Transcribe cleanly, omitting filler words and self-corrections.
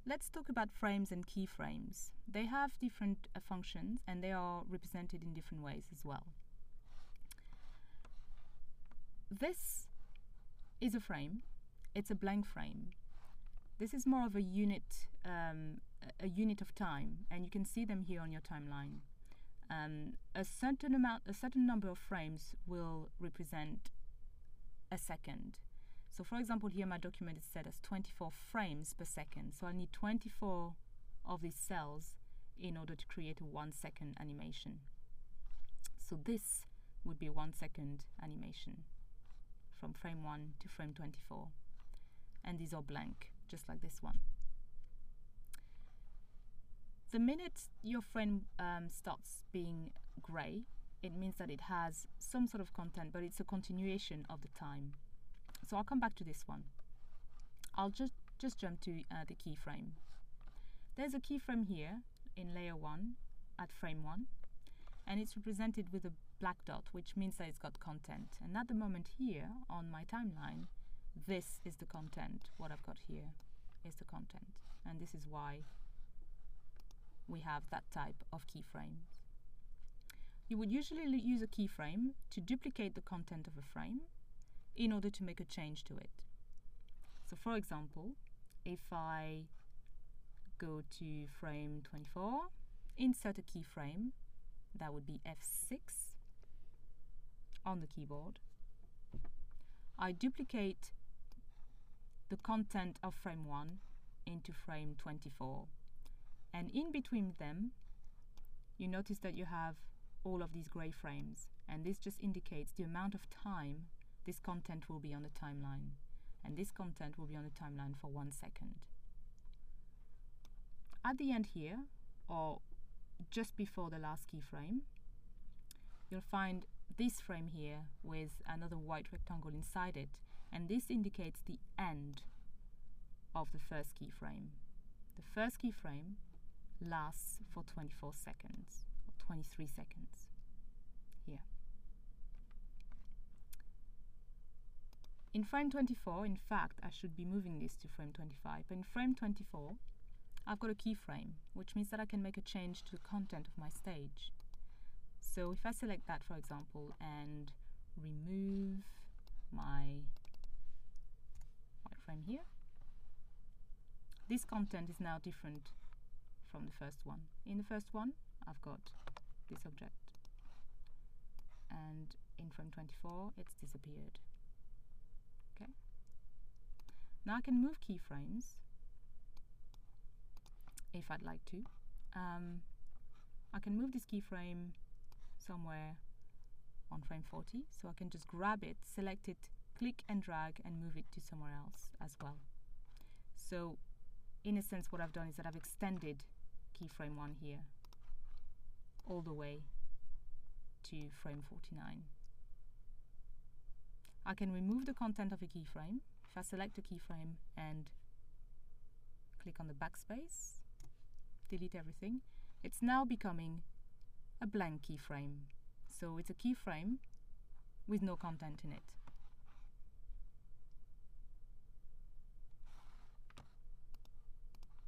let's talk about frames and keyframes. They have different functions and they are represented in different ways as well. This is a frame. It's a blank frame. This is more of a unit of time, and you can see them here on your timeline. A certain number of frames will represent a second. So for example, here my document is set as 24 frames per second. So I need 24 of these cells in order to create a 1 second animation. So this would be a 1 second animation from frame 1 to frame 24. And these are blank, just like this one. The minute your frame starts being gray, it means that it has some sort of content, but it's a continuation of the time. So I'll come back to this one. I'll just jump to the keyframe. There's a keyframe here in layer 1 at frame 1, and it's represented with a black dot, which means that it's got content. And at the moment here on my timeline, this is the content. What I've got here is the content, and this is why we have that type of keyframes. You would usually use a keyframe to duplicate the content of a frame in order to make a change to it. So for example, if I go to frame 24, insert a keyframe, that would be F6 on the keyboard. I duplicate the content of frame 1 into frame 24. And in between them, you notice that you have all of these gray frames. And this just indicates the amount of time this content will be on the timeline. And this content will be on the timeline for 1 second. At the end here, or just before the last keyframe, you'll find this frame here with another white rectangle inside it. And this indicates the end of the first keyframe. The first keyframe lasts for 24 seconds, or 23 seconds, here. In frame 24, in fact, I should be moving this to frame 25, but in frame 24, I've got a keyframe, which means that I can make a change to the content of my stage. So if I select that, for example, and remove my white frame here, this content is now different from the first one. In the first one, I've got this object, and in frame 24, it's disappeared. Okay. Now I can move keyframes if I'd like to. I can move this keyframe somewhere on frame 40, so I can just grab it, select it, click and drag, and move it to somewhere else as well. So in a sense, what I've done is that I've extended keyframe 1 here all the way to frame 49. I can remove the content of a keyframe. If I select a keyframe and click on the backspace, delete everything, it's now becoming a blank keyframe. So it's a keyframe with no content in it.